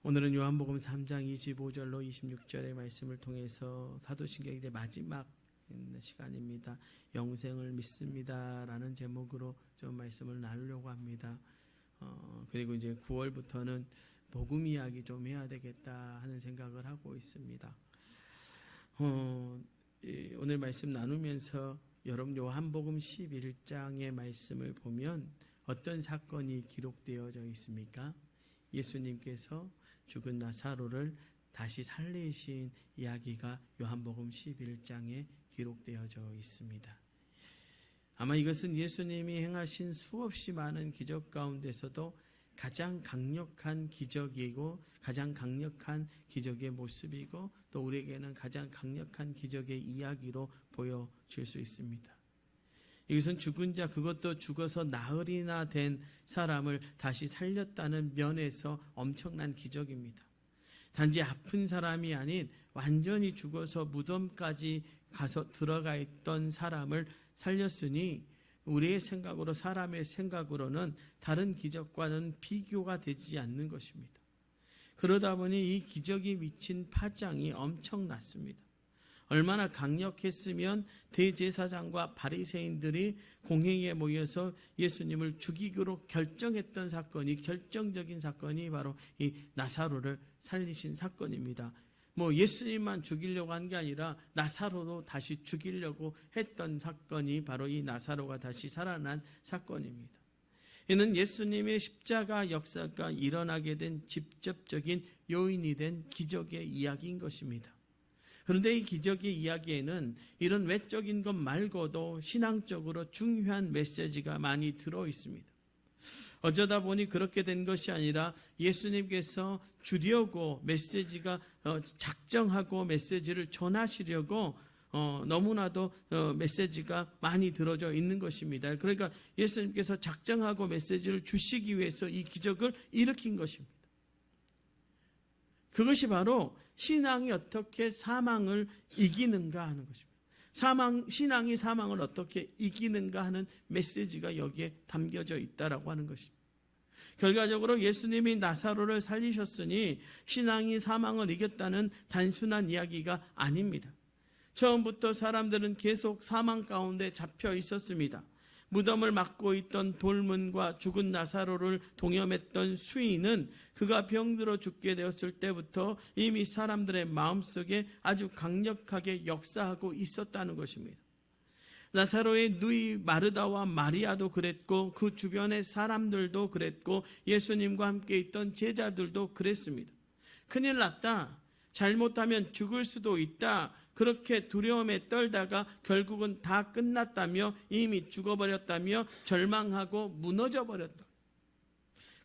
오늘은 요한복음 3장 25절로 26절의 말씀을 통해서 사도신경의 이제 마지막 시간입니다. 영생을 믿습니다라는 제목으로 좀 말씀을 나누려고 합니다. 그리고 이제 9월부터는 복음 이야기 좀 해야 되겠다 하는 생각을 하고 있습니다. 오늘 말씀 나누면서 여러분 요한복음 11장의 말씀을 보면 어떤 사건이 기록되어져 있습니까? 예수님께서 죽은 나사로를 다시 살리신 이야기가 요한복음 11장에 기록되어져 있습니다. 아마 이것은 예수님이 행하신 수없이 많은 기적 가운데서도 가장 강력한 기적이고 가장 강력한 기적의 모습이고 또 우리에게는 가장 강력한 기적의 이야기로 보여질 수 있습니다. 이것은 죽은 자, 그것도 죽어서 나흘이나 된 사람을 다시 살렸다는 면에서 엄청난 기적입니다. 단지 아픈 사람이 아닌 완전히 죽어서 무덤까지 가서 들어가 있던 사람을 살렸으니 우리의 생각으로, 사람의 생각으로는 다른 기적과는 비교가 되지 않는 것입니다. 그러다 보니 이 기적이 미친 파장이 엄청났습니다. 얼마나 강력했으면 대제사장과 바리새인들이 공회에 모여서 예수님을 죽이기로 결정했던 사건이, 결정적인 사건이 바로 이 나사로를 살리신 사건입니다. 예수님만 죽이려고 한 게 아니라 나사로도 다시 죽이려고 했던 사건이 바로 이 나사로가 다시 살아난 사건입니다. 이는 예수님의 십자가 역사가 일어나게 된 직접적인 요인이 된 기적의 이야기인 것입니다. 그런데 이 기적의 이야기에는 이런 외적인 것 말고도 신앙적으로 중요한 메시지가 많이 들어 있습니다. 어쩌다 보니 그렇게 된 것이 아니라 예수님께서 주려고 메시지가 작정하고 메시지를 전하시려고 너무나도 메시지가 많이 들어져 있는 것입니다. 그러니까 예수님께서 작정하고 메시지를 주시기 위해서 이 기적을 일으킨 것입니다. 그것이 바로 신앙이 어떻게 사망을 이기는가 하는 것입니다. 신앙이 사망을 어떻게 이기는가 하는 메시지가 여기에 담겨져 있다라고 하는 것입니다. 결과적으로 예수님이 나사로를 살리셨으니 신앙이 사망을 이겼다는 단순한 이야기가 아닙니다. 처음부터 사람들은 계속 사망 가운데 잡혀 있었습니다. 무덤을 막고 있던 돌문과 죽은 나사로를 동염했던 수인은 그가 병들어 죽게 되었을 때부터 이미 사람들의 마음속에 아주 강력하게 역사하고 있었다는 것입니다. 나사로의 누이 마르다와 마리아도 그랬고 그 주변의 사람들도 그랬고 예수님과 함께 있던 제자들도 그랬습니다. 큰일 났다. 잘못하면 죽을 수도 있다. 그렇게 두려움에 떨다가 결국은 다 끝났다며 이미 죽어버렸다며 절망하고 무너져 버렸던 것.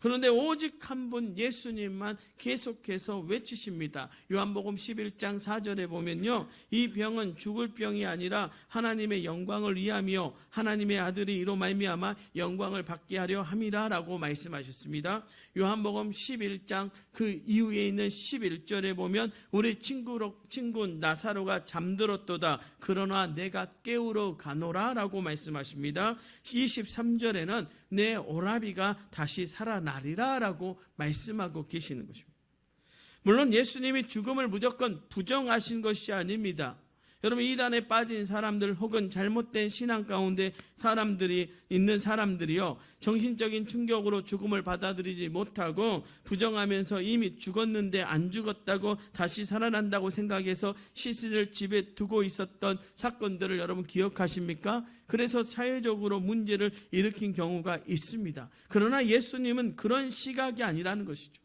그런데 오직 한 분 예수님만 계속해서 외치십니다. 요한복음 11장 4절에 보면요, 이 병은 죽을 병이 아니라 하나님의 영광을 위하며 하나님의 아들이 이로 말미암아 영광을 받게 하려 함이라라고 말씀하셨습니다. 요한복음 11장 그 이후에 있는 11절에 보면 우리 친구 나사로가 잠들었도다. 그러나 내가 깨우러 가노라라고 말씀하십니다. 23절에는 내 오라비가 다시 살아나리라라고 말씀하고 계시는 것입니다. 물론 예수님이 죽음을 무조건 부정하신 것이 아닙니다. 여러분, 이단에 빠진 사람들 혹은 잘못된 신앙 가운데 있는 사람들이요, 정신적인 충격으로 죽음을 받아들이지 못하고 부정하면서 이미 죽었는데 안 죽었다고 다시 살아난다고 생각해서 시신을 집에 두고 있었던 사건들을 여러분 기억하십니까? 그래서 사회적으로 문제를 일으킨 경우가 있습니다. 그러나 예수님은 그런 시각이 아니라는 것이죠.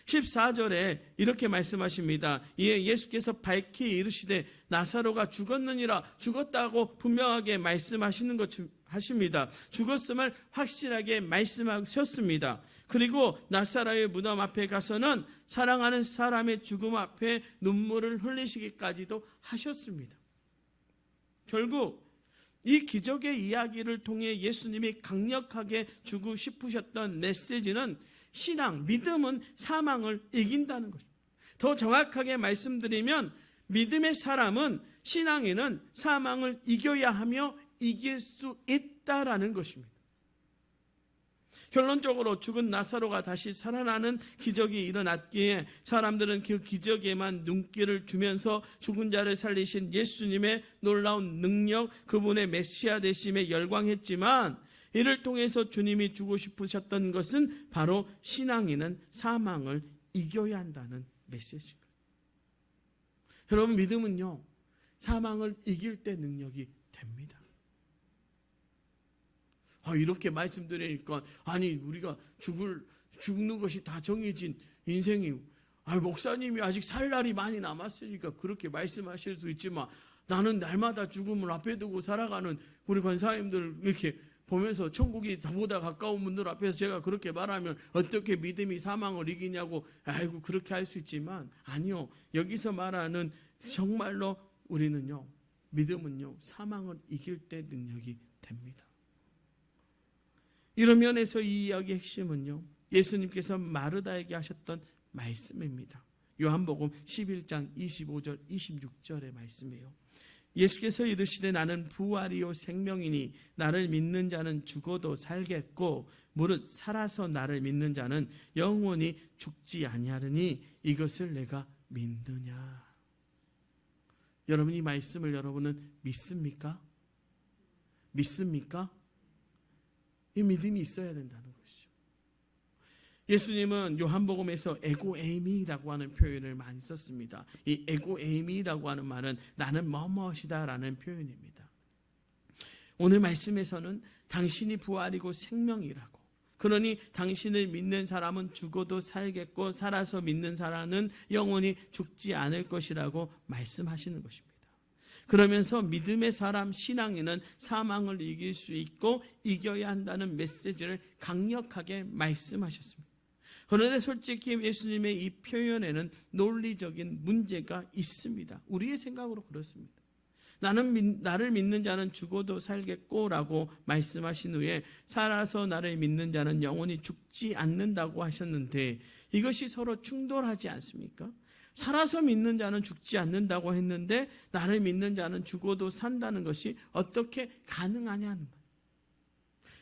14절에 이렇게 말씀하십니다. 이에 예수께서 밝히 이르시되 나사로가 죽었느니라. 죽었다고 분명하게 말씀하시는 것 하십니다. 죽었음을 확실하게 말씀하셨습니다. 그리고 나사로의 무덤 앞에 가서는 사랑하는 사람의 죽음 앞에 눈물을 흘리시기까지도 하셨습니다. 결국 이 기적의 이야기를 통해 예수님이 강력하게 주고 싶으셨던 메시지는 신앙, 믿음은 사망을 이긴다는 것입니다. 더 정확하게 말씀드리면 믿음의 사람은, 신앙인은 사망을 이겨야 하며 이길 수 있다라는 것입니다. 결론적으로 죽은 나사로가 다시 살아나는 기적이 일어났기에 사람들은 그 기적에만 눈길을 주면서 죽은 자를 살리신 예수님의 놀라운 능력, 그분의 메시아 되심에 열광했지만, 이를 통해서 주님이 주고 싶으셨던 것은 바로 신앙인은 사망을 이겨야 한다는 메시지입니다. 여러분, 믿음은요, 사망을 이길 때 능력이 됩니다. 이렇게 말씀드리니까, 아니, 우리가 죽는 것이 다 정해진 인생이, 목사님이 아직 살 날이 많이 남았으니까 그렇게 말씀하실 수 있지만, 나는 날마다 죽음을 앞에 두고 살아가는 우리 권사님들 이렇게 보면서 천국이 저보다 가까운 분들 앞에서 제가 그렇게 말하면 어떻게 믿음이 사망을 이기냐고, 그렇게 할 수 있지만, 아니요. 여기서 말하는 정말로 우리는요, 믿음은요, 사망을 이길 때 능력이 됩니다. 이런 면에서 이 이야기의 핵심은요, 예수님께서 마르다에게 하셨던 말씀입니다. 요한복음 11장 25절 26절의 말씀이에요. 예수께서 이르시되 나는 부활이요 생명이니 나를 믿는 자는 죽어도 살겠고 무릇 살아서 나를 믿는 자는 영원히 죽지 아니하리니 이것을 내가 믿느냐. 여러분, 이 말씀을 여러분은 믿습니까? 믿습니까? 이 믿음이 있어야 된다는 것이죠. 예수님은 요한복음에서 에고에이미라고 하는 표현을 많이 썼습니다. 이 에고에이미라고 하는 말은 나는 뭐뭐시다라는 표현입니다. 오늘 말씀에서는 당신이 부활이고 생명이라고, 그러니 당신을 믿는 사람은 죽어도 살겠고 살아서 믿는 사람은 영원히 죽지 않을 것이라고 말씀하시는 것입니다. 그러면서 믿음의 사람, 신앙인은 사망을 이길 수 있고 이겨야 한다는 메시지를 강력하게 말씀하셨습니다. 그런데 솔직히 예수님의 이 표현에는 논리적인 문제가 있습니다. 우리의 생각으로 그렇습니다. 나를 믿는 자는 죽어도 살겠고 라고 말씀하신 후에 살아서 나를 믿는 자는 영원히 죽지 않는다고 하셨는데, 이것이 서로 충돌하지 않습니까? 살아서 믿는 자는 죽지 않는다고 했는데 나를 믿는 자는 죽어도 산다는 것이 어떻게 가능하냐는 거예요.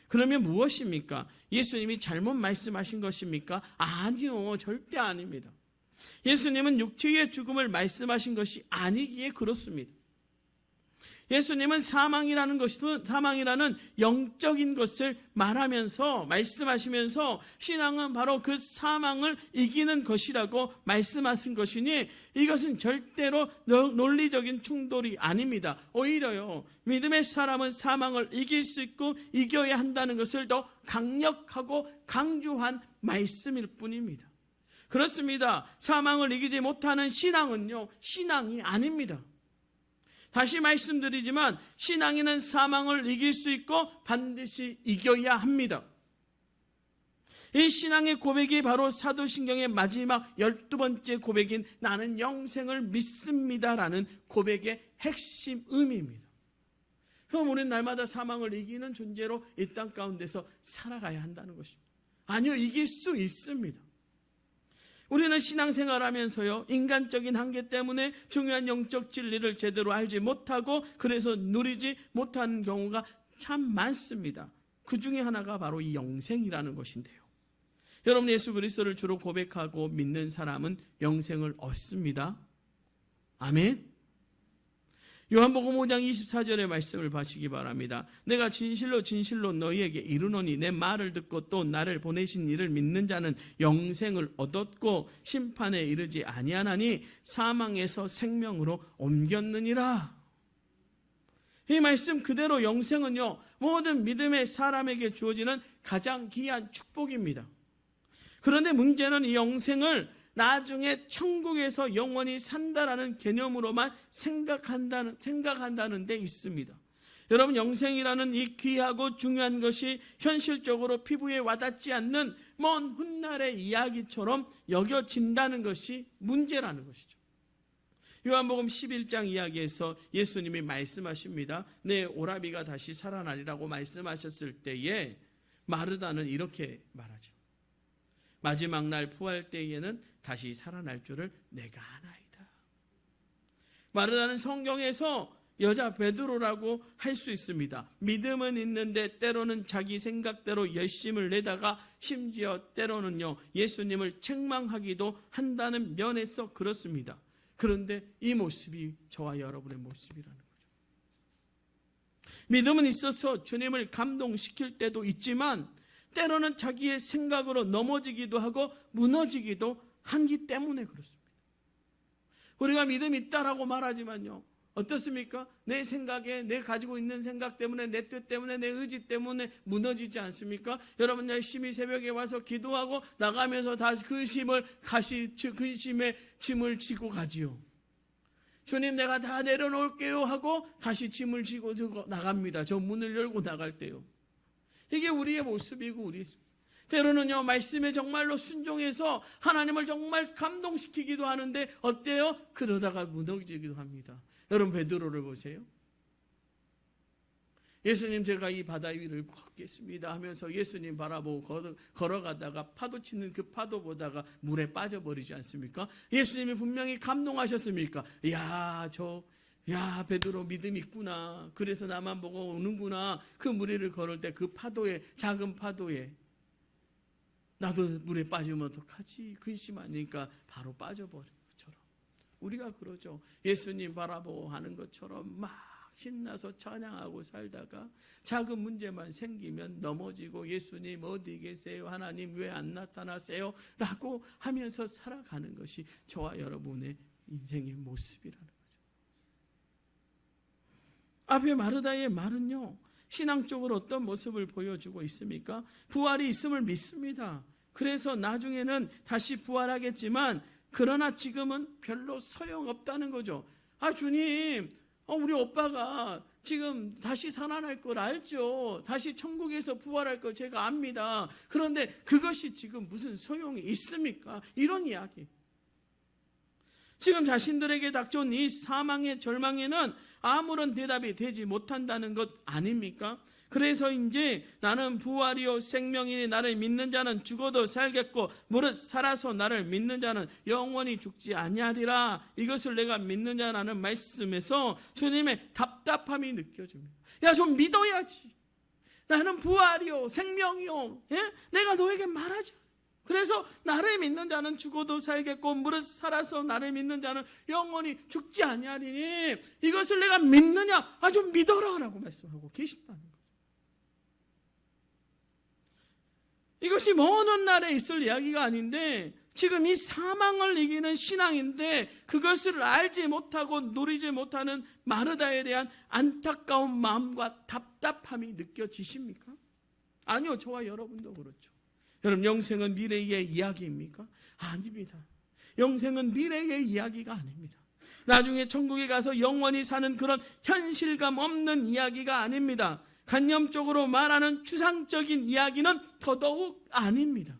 그러면 무엇입니까? 예수님이 잘못 말씀하신 것입니까? 아니요, 절대 아닙니다. 예수님은 육체의 죽음을 말씀하신 것이 아니기에 그렇습니다. 예수님은 사망이라는 영적인 것을 말씀하시면서 신앙은 바로 그 사망을 이기는 것이라고 말씀하신 것이니 이것은 절대로 논리적인 충돌이 아닙니다. 오히려요, 믿음의 사람은 사망을 이길 수 있고 이겨야 한다는 것을 더 강력하고 강조한 말씀일 뿐입니다. 그렇습니다. 사망을 이기지 못하는 신앙은요, 신앙이 아닙니다. 다시 말씀드리지만 신앙인은 사망을 이길 수 있고 반드시 이겨야 합니다. 이 신앙의 고백이 바로 사도신경의 마지막 12번째 고백인 나는 영생을 믿습니다라는 고백의 핵심 의미입니다. 그럼 우리는 날마다 사망을 이기는 존재로 이 땅 가운데서 살아가야 한다는 것입니다. 아니요, 이길 수 있습니다. 우리는 신앙생활하면서요, 인간적인 한계 때문에 중요한 영적 진리를 제대로 알지 못하고 그래서 누리지 못하는 경우가 참 많습니다. 그 중에 하나가 바로 이 영생이라는 것인데요. 여러분, 예수 그리스도를 주로 고백하고 믿는 사람은 영생을 얻습니다. 아멘. 요한복음 5장 24절의 말씀을 보시기 바랍니다. 내가 진실로 진실로 너희에게 이르노니 내 말을 듣고 또 나를 보내신 이를 믿는 자는 영생을 얻었고 심판에 이르지 아니하나니 사망에서 생명으로 옮겼느니라. 이 말씀 그대로 영생은요, 모든 믿음의 사람에게 주어지는 가장 귀한 축복입니다. 그런데 문제는 이 영생을 나중에 천국에서 영원히 산다라는 개념으로만 생각한다는 데 있습니다. 여러분, 영생이라는 이 귀하고 중요한 것이 현실적으로 피부에 와닿지 않는 먼 훗날의 이야기처럼 여겨진다는 것이 문제라는 것이죠. 요한복음 11장 이야기에서 예수님이 말씀하십니다. 내 오라비가 다시 살아나리라고 말씀하셨을 때에 마르다는 이렇게 말하죠. 마지막 날 부활 때에는 다시 살아날 줄을 내가 아나이다. 마르다는 성경에서 여자 베드로라고 할 수 있습니다. 믿음은 있는데 때로는 자기 생각대로 열심을 내다가 심지어 때로는요 예수님을 책망하기도 한다는 면에서 그렇습니다. 그런데 이 모습이 저와 여러분의 모습이라는 거죠. 믿음은 있어서 주님을 감동시킬 때도 있지만 때로는 자기의 생각으로 넘어지기도 하고 무너지기도 하기 때문에 그렇습니다. 우리가 믿음이 있다라고 말하지만요, 어떻습니까? 내 생각에, 내 가지고 있는 생각 때문에, 내 뜻 때문에, 내 의지 때문에 무너지지 않습니까? 여러분 열심히 새벽에 와서 기도하고 나가면서 다시 근심의 짐을 지고 가지요. 주님 내가 다 내려놓을게요 하고 다시 짐을 지고 나갑니다. 저 문을 열고 나갈 때요. 이게 우리의 모습이고 우리의 때로는요 말씀에 정말로 순종해서 하나님을 정말 감동시키기도 하는데 어때요? 그러다가 무너지기도 합니다. 여러분 베드로를 보세요. 예수님 제가 이 바다 위를 걷겠습니다 하면서 예수님 바라보고 걸어가다가 파도 치는 그 파도 보다가 물에 빠져버리지 않습니까? 예수님이 분명히 감동하셨습니까? 야 베드로 믿음 있구나. 그래서 나만 보고 오는구나. 그 무리를 걸을 때 그 파도에, 작은 파도에 나도 물에 빠지면 어떡하지? 근심하니까 바로 빠져버린 것처럼 우리가 그러죠. 예수님 바라보고 하는 것처럼 막 신나서 찬양하고 살다가 작은 문제만 생기면 넘어지고 예수님 어디 계세요? 하나님 왜 안 나타나세요? 라고 하면서 살아가는 것이 저와 여러분의 인생의 모습이라는 거죠. 앞에 마르다의 말은요 신앙적으로 어떤 모습을 보여주고 있습니까? 부활이 있음을 믿습니다. 그래서 나중에는 다시 부활하겠지만 그러나 지금은 별로 소용없다는 거죠. 주님, 우리 오빠가 지금 다시 살아날 걸 알죠. 다시 천국에서 부활할 걸 제가 압니다. 그런데 그것이 지금 무슨 소용이 있습니까? 이런 이야기. 지금 자신들에게 닥쳐온 이 사망의 절망에는 아무런 대답이 되지 못한다는 것 아닙니까? 그래서 이제 나는 부활이요 생명이니 나를 믿는 자는 죽어도 살겠고 무릇 살아서 나를 믿는 자는 영원히 죽지 아니하리라. 이것을 내가 믿는 자라는 말씀에서 주님의 답답함이 느껴집니다. 좀 믿어야지. 나는 부활이요 생명이요. 내가 너에게 말하지. 그래서 나를 믿는 자는 죽어도 살겠고 무릇 살아서 나를 믿는 자는 영원히 죽지 아니하리니 이것을 내가 믿느냐? 좀 믿어라 라고 말씀하고 계신다는 거예요. 이것이 먼 훗날에 있을 이야기가 아닌데 지금 이 사망을 이기는 신앙인데 그것을 알지 못하고 누리지 못하는 마르다에 대한 안타까운 마음과 답답함이 느껴지십니까? 아니요, 저와 여러분도 그렇죠. 여러분 영생은 미래의 이야기입니까? 아닙니다. 영생은 미래의 이야기가 아닙니다. 나중에 천국에 가서 영원히 사는 그런 현실감 없는 이야기가 아닙니다. 관념적으로 말하는 추상적인 이야기는 더더욱 아닙니다.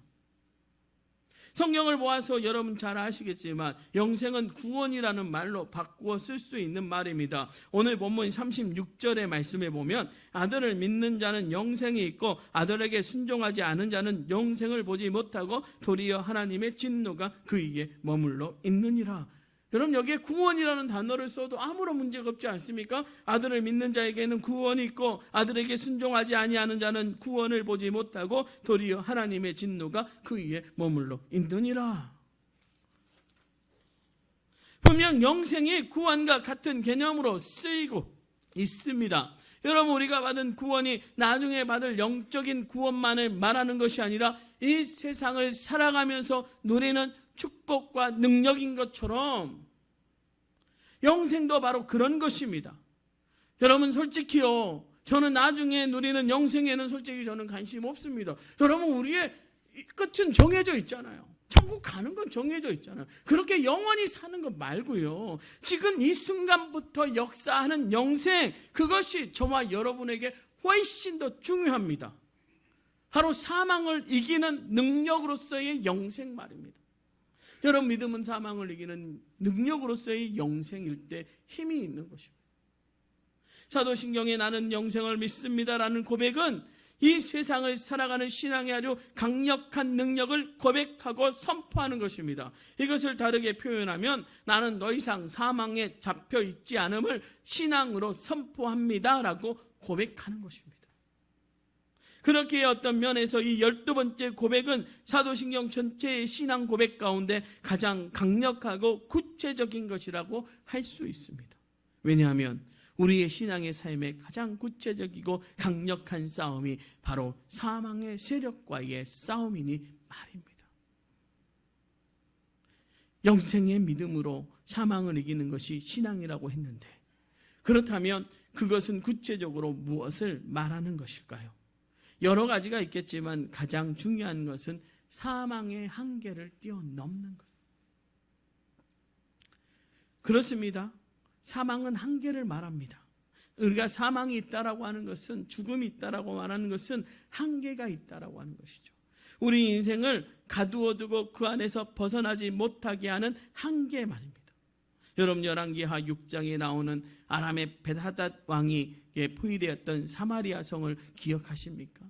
성경을 보아서 여러분 잘 아시겠지만 영생은 구원이라는 말로 바꾸어 쓸 수 있는 말입니다. 오늘 본문 36절의 말씀에 보면 아들을 믿는 자는 영생이 있고 아들에게 순종하지 않은 자는 영생을 보지 못하고 도리어 하나님의 진노가 그에게 머물러 있느니라. 여러분 여기에 구원이라는 단어를 써도 아무런 문제가 없지 않습니까? 아들을 믿는 자에게는 구원이 있고 아들에게 순종하지 아니하는 자는 구원을 보지 못하고 도리어 하나님의 진노가 그 위에 머물러 있느니라. 분명 영생이 구원과 같은 개념으로 쓰이고 있습니다. 여러분 우리가 받은 구원이 나중에 받을 영적인 구원만을 말하는 것이 아니라 이 세상을 살아가면서 누리는 축복과 능력인 것처럼 영생도 바로 그런 것입니다. 여러분 솔직히요, 저는 나중에 누리는 영생에는 솔직히 저는 관심 없습니다. 여러분 우리의 끝은 정해져 있잖아요. 천국 가는 건 정해져 있잖아요. 그렇게 영원히 사는 것 말고요, 지금 이 순간부터 역사하는 영생, 그것이 저와 여러분에게 훨씬 더 중요합니다. 바로 사망을 이기는 능력으로서의 영생 말입니다. 여러분 믿음은 사망을 이기는 능력으로서의 영생일 때 힘이 있는 것입니다. 사도신경에 나는 영생을 믿습니다라는 고백은 이 세상을 살아가는 신앙의 아주 강력한 능력을 고백하고 선포하는 것입니다. 이것을 다르게 표현하면 나는 더 이상 사망에 잡혀 있지 않음을 신앙으로 선포합니다 라고 고백하는 것입니다. 그렇게 어떤 면에서 이 12번째 고백은 사도신경 전체의 신앙 고백 가운데 가장 강력하고 구체적인 것이라고 할 수 있습니다. 왜냐하면 우리의 신앙의 삶에 가장 구체적이고 강력한 싸움이 바로 사망의 세력과의 싸움이니 말입니다. 영생의 믿음으로 사망을 이기는 것이 신앙이라고 했는데, 그렇다면 그것은 구체적으로 무엇을 말하는 것일까요? 여러 가지가 있겠지만 가장 중요한 것은 사망의 한계를 뛰어넘는 것. 그렇습니다. 사망은 한계를 말합니다. 우리가 사망이 있다라고 하는 것은, 죽음이 있다라고 말하는 것은 한계가 있다라고 하는 것이죠. 우리 인생을 가두어두고 그 안에서 벗어나지 못하게 하는 한계 말입니다. 여러분, 열왕기하 6장에 나오는 아람의 벳하닷 왕이 포위되었던 사마리아 성을 기억하십니까?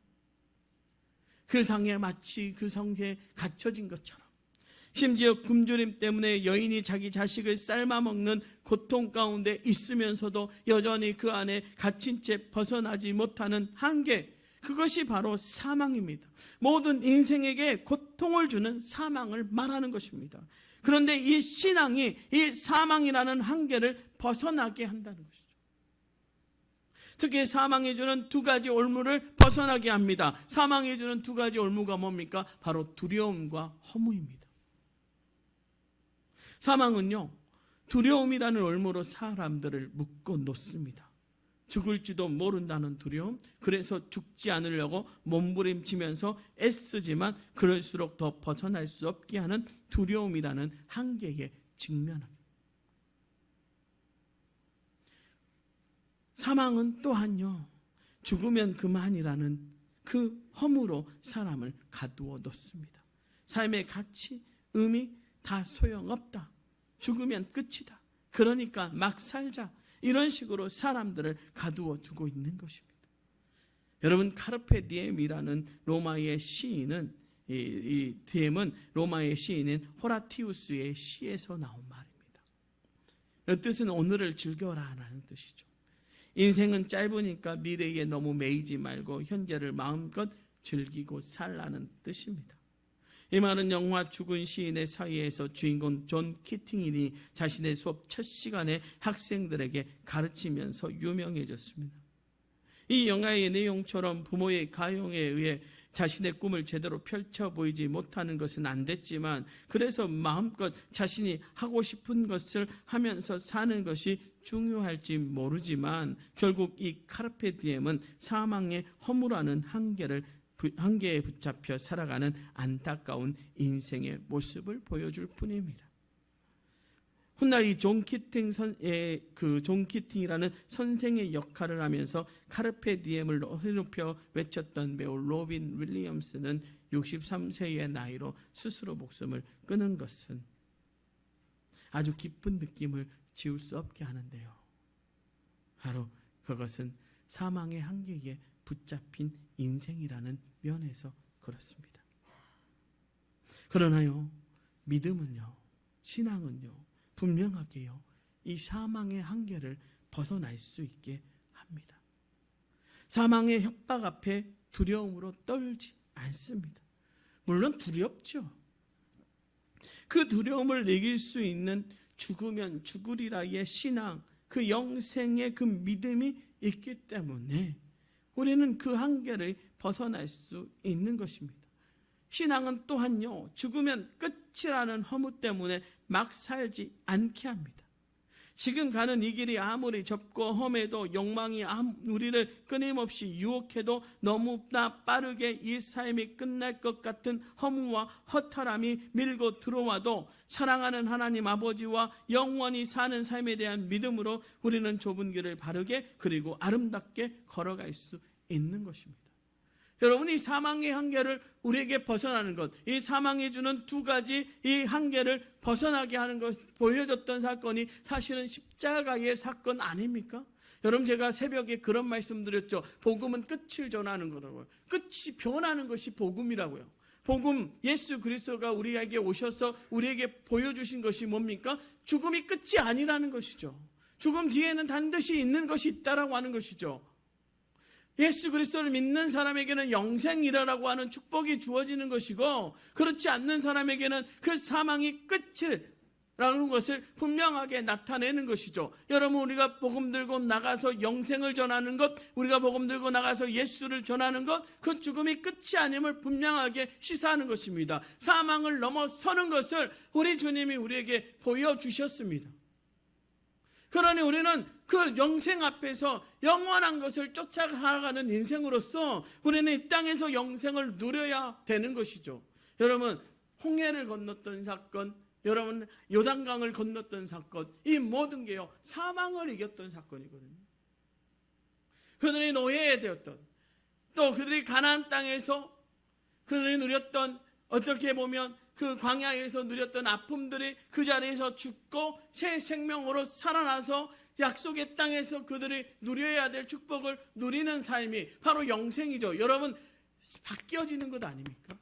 그 상에 마치 그 성에 갇혀진 것처럼, 심지어 굶주림 때문에 여인이 자기 자식을 삶아먹는 고통 가운데 있으면서도 여전히 그 안에 갇힌 채 벗어나지 못하는 한계, 그것이 바로 사망입니다. 모든 인생에게 고통을 주는 사망을 말하는 것입니다. 그런데 이 신앙이 이 사망이라는 한계를 벗어나게 한다는 것이죠. 특히 사망이 주는 두 가지 올무를 벗어나게 합니다. 사망이 주는 두 가지 올무가 뭡니까? 바로 두려움과 허무입니다. 사망은요, 두려움이라는 올무로 사람들을 묶어 놓습니다. 죽을지도 모른다는 두려움, 그래서 죽지 않으려고 몸부림치면서 애쓰지만 그럴수록 더 벗어날 수 없게 하는 두려움이라는 한계에 직면합니다. 사망은 또한요, 죽으면 그만이라는 그 허무로 사람을 가두어 놓습니다. 삶의 가치, 의미 다 소용없다. 죽으면 끝이다. 그러니까 막 살자. 이런 식으로 사람들을 가두어 두고 있는 것입니다. 여러분, 카르페 디엠이라는 로마의 시인은, 이 디엠은 로마의 시인인 호라티우스의 시에서 나온 말입니다. 이 뜻은 오늘을 즐겨라 라는 뜻이죠. 인생은 짧으니까 미래에 너무 매이지 말고 현재를 마음껏 즐기고 살라는 뜻입니다. 이 말은 영화 죽은 시인의 사이에서 주인공 존 키팅이 자신의 수업 첫 시간에 학생들에게 가르치면서 유명해졌습니다. 이 영화의 내용처럼 부모의 가용에 의해 자신의 꿈을 제대로 펼쳐 보이지 못하는 것은 안 됐지만, 그래서 마음껏 자신이 하고 싶은 것을 하면서 사는 것이 중요할지 모르지만, 결국 이 카르페 디엠은 사망의 허무라는 한계에 붙잡혀 살아가는 안타까운 인생의 모습을 보여줄 뿐입니다. 훗날 이 존 키팅이라는 선생의 역할을 하면서 카르페 디엠을 높여 외쳤던 배우 로빈 윌리엄스는 63세의 나이로 스스로 목숨을 끊은 것은 아주 깊은 느낌을 지울 수 없게 하는데요. 바로 그것은 사망의 한계에 붙잡힌 인생이라는 면에서 그렇습니다. 그러나요, 믿음은요, 신앙은요, 분명하게요, 이 사망의 한계를 벗어날 수 있게 합니다. 사망의 협박 앞에 두려움으로 떨지 않습니다. 물론 두렵죠. 그 두려움을 이길 수 있는 죽으면 죽으리라의 신앙, 그 영생의 그 믿음이 있기 때문에 우리는 그 한계를 벗어날 수 있는 것입니다. 신앙은 또한요, 죽으면 끝이라는 허무 때문에 막 살지 않게 합니다. 지금 가는 이 길이 아무리 좁고 험해도, 욕망이 우리를 끊임없이 유혹해도, 너무나 빠르게 이 삶이 끝날 것 같은 허무와 허탈함이 밀고 들어와도 사랑하는 하나님 아버지와 영원히 사는 삶에 대한 믿음으로 우리는 좁은 길을 바르게 그리고 아름답게 걸어갈 수 있는 것입니다. 여러분, 이 사망의 한계를 우리에게 벗어나는 것, 이 사망이 주는 두 가지 이 한계를 벗어나게 하는 것, 보여줬던 사건이 사실은 십자가의 사건 아닙니까? 여러분, 제가 새벽에 그런 말씀 드렸죠. 복음은 끝을 전하는 거라고요. 끝이 변하는 것이 복음이라고요. 복음, 예수 그리스도가 우리에게 오셔서 우리에게 보여주신 것이 뭡니까? 죽음이 끝이 아니라는 것이죠. 죽음 뒤에는 반드시 있는 것이 있다라고 하는 것이죠. 예수 그리스도를 믿는 사람에게는 영생이라고 하는 축복이 주어지는 것이고, 그렇지 않는 사람에게는 그 사망이 끝이라는 것을 분명하게 나타내는 것이죠. 여러분, 우리가 복음 들고 나가서 영생을 전하는 것, 우리가 복음 들고 나가서 예수를 전하는 것, 그 죽음이 끝이 아님을 분명하게 시사하는 것입니다. 사망을 넘어서는 것을 우리 주님이 우리에게 보여주셨습니다. 그러니 우리는 그 영생 앞에서 영원한 것을 쫓아가는 인생으로서 우리는 이 땅에서 영생을 누려야 되는 것이죠. 여러분, 홍해를 건넜던 사건, 여러분 요단강을 건넜던 사건, 이 모든 게요 사망을 이겼던 사건이거든요. 그들이 노예되었던, 또 그들이 가나안 땅에서 그들이 누렸던, 어떻게 보면 그 광야에서 누렸던 아픔들이 그 자리에서 죽고 새 생명으로 살아나서 약속의 땅에서 그들이 누려야 될 축복을 누리는 삶이 바로 영생이죠. 여러분, 바뀌어지는 것 아닙니까?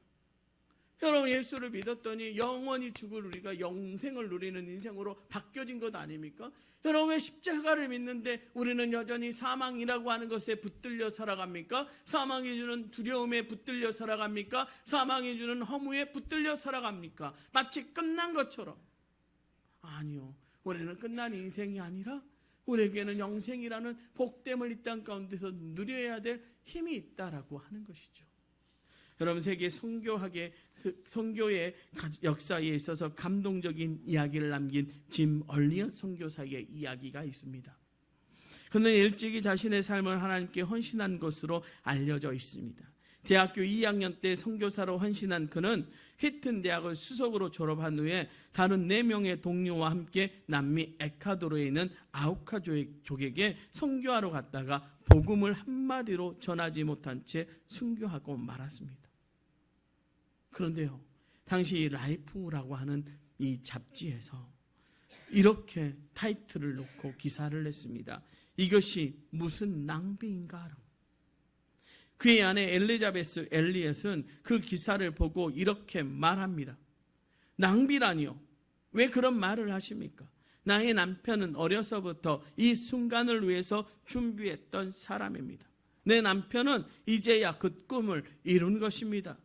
여러분, 예수를 믿었더니 영원히 죽을 우리가 영생을 누리는 인생으로 바뀌어진 것 아닙니까? 여러분의 십자가를 믿는데 우리는 여전히 사망이라고 하는 것에 붙들려 살아갑니까? 사망이 주는 두려움에 붙들려 살아갑니까? 사망이 주는 허무에 붙들려 살아갑니까? 마치 끝난 것처럼. 아니요, 우리는 끝난 인생이 아니라 우리에게는 영생이라는 복됨을 이 땅 가운데서 누려야 될 힘이 있다라고 하는 것이죠. 여러분, 세계 선교의 역사에 있어서 감동적인 이야기를 남긴 짐 얼리엇 선교사의 이야기가 있습니다. 그는 일찍이 자신의 삶을 하나님께 헌신한 것으로 알려져 있습니다. 대학교 2학년 때 선교사로 헌신한 그는 히튼 대학을 수석으로 졸업한 후에 다른 4명의 동료와 함께 남미 에콰도르에 있는 아우카족에게 선교하러 갔다가 복음을 한마디로 전하지 못한 채 순교하고 말았습니다. 그런데요, 당시 라이프라고 하는 이 잡지에서 이렇게 타이틀을 놓고 기사를 냈습니다. 이것이 무슨 낭비인가? 그의 아내 엘리자베스 엘리엇은 그 기사를 보고 이렇게 말합니다. 낭비라니요? 왜 그런 말을 하십니까? 나의 남편은 어려서부터 이 순간을 위해서 준비했던 사람입니다. 내 남편은 이제야 그 꿈을 이룬 것입니다.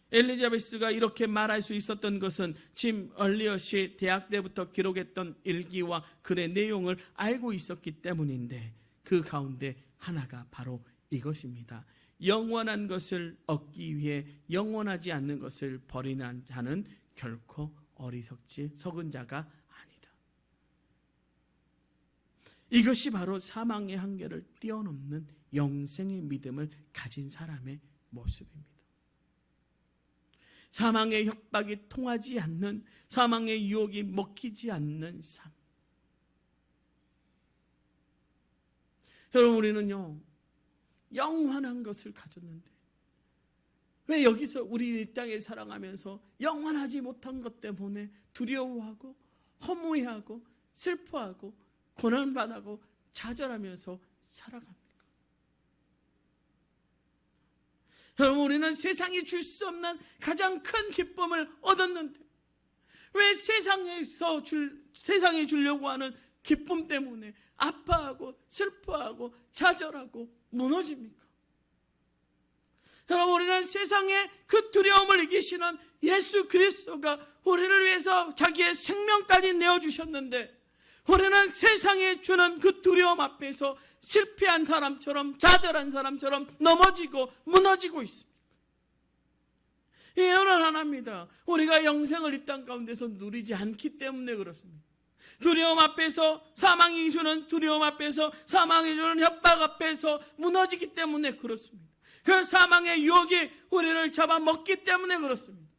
엘리자베스가 이렇게 말할 수 있었던 것은 짐 얼리엇이 대학 때부터 기록했던 일기와 글의 내용을 알고 있었기 때문인데, 그 가운데 하나가 바로 이것입니다. 영원한 것을 얻기 위해 영원하지 않는 것을 버리는 자는 결코 어리석지 석은 자가 아니다. 이것이 바로 사망의 한계를 뛰어넘는 영생의 믿음을 가진 사람의 모습입니다. 사망의 협박이 통하지 않는, 사망의 유혹이 먹히지 않는 삶. 여러분, 우리는요 영원한 것을 가졌는데 왜 여기서 우리 이 땅에 살아가면서 영원하지 못한 것 때문에 두려워하고 허무해하고 슬퍼하고 고난받고 좌절하면서 살아갑니까? 여러분, 우리는 세상이 줄 수 없는 가장 큰 기쁨을 얻었는데 왜 세상이 주려고 하는 기쁨 때문에 아파하고 슬퍼하고 좌절하고 무너집니까? 여러분, 우리는 세상의 그 두려움을 이기시는 예수 그리스도가 우리를 위해서 자기의 생명까지 내어주셨는데 우리는 세상에 주는 그 두려움 앞에서 실패한 사람처럼, 좌절한 사람처럼 넘어지고 무너지고 있습니까? 예언은 하나입니다. 우리가 영생을 이 땅 가운데서 누리지 않기 때문에 그렇습니다. 두려움 앞에서, 사망이 주는 두려움 앞에서, 사망이 주는 협박 앞에서 무너지기 때문에 그렇습니다. 그 사망의 유혹이 우리를 잡아먹기 때문에 그렇습니다.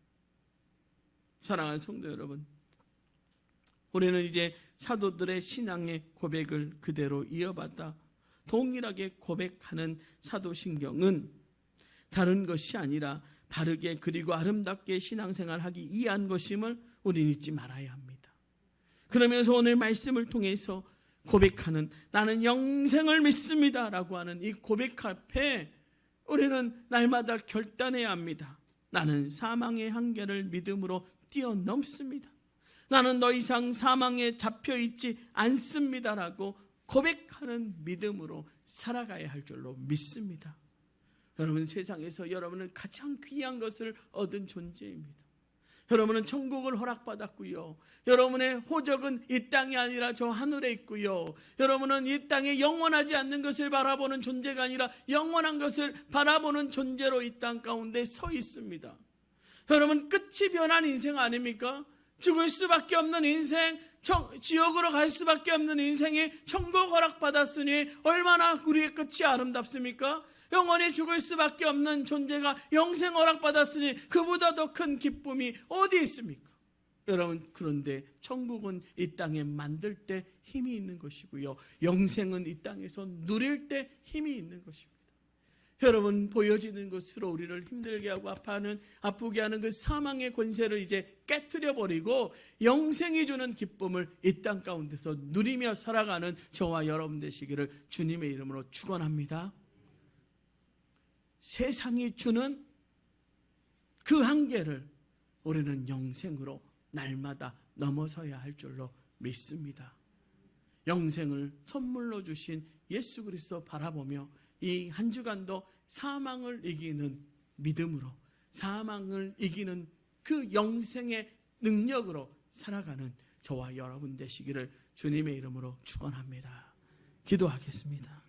사랑하는 성도 여러분, 우리는 이제 사도들의 신앙의 고백을 그대로 이어받아 동일하게 고백하는 사도신경은 다른 것이 아니라 바르게 그리고 아름답게 신앙생활하기 위한 것임을 우리는 잊지 말아야 합니다. 그러면서 오늘 말씀을 통해서 고백하는 나는 영생을 믿습니다라고 하는 이 고백 앞에 우리는 날마다 결단해야 합니다. 나는 사망의 한계를 믿음으로 뛰어넘습니다. 나는 더 이상 사망에 잡혀있지 않습니다라고 고백하는 믿음으로 살아가야 할 줄로 믿습니다. 여러분, 세상에서 여러분은 가장 귀한 것을 얻은 존재입니다. 여러분은 천국을 허락받았고요. 여러분의 호적은 이 땅이 아니라 저 하늘에 있고요. 여러분은 이 땅에 영원하지 않는 것을 바라보는 존재가 아니라 영원한 것을 바라보는 존재로 이 땅 가운데 서 있습니다. 여러분, 끝이 변한 인생 아닙니까? 죽을 수밖에 없는 인생, 지옥으로 갈 수밖에 없는 인생에 천국 허락받았으니 얼마나 우리의 끝이 아름답습니까? 영원히 죽을 수밖에 없는 존재가 영생 허락받았으니 그보다 더 큰 기쁨이 어디 있습니까? 여러분, 그런데 천국은 이 땅에 만들 때 힘이 있는 것이고요, 영생은 이 땅에서 누릴 때 힘이 있는 것입니다. 여러분, 보여지는 것으로 우리를 힘들게 하고 아프게 하는 그 사망의 권세를 이제 깨트려 버리고 영생이 주는 기쁨을 이 땅 가운데서 누리며 살아가는 저와 여러분 되시기를 주님의 이름으로 축원합니다. 세상이 주는 그 한계를 우리는 영생으로 날마다 넘어서야 할 줄로 믿습니다. 영생을 선물로 주신 예수 그리스도 바라보며 이 한 주간도 사망을 이기는 믿음으로, 사망을 이기는 그 영생의 능력으로 살아가는 저와 여러분 되시기를 주님의 이름으로 축원합니다. 기도하겠습니다.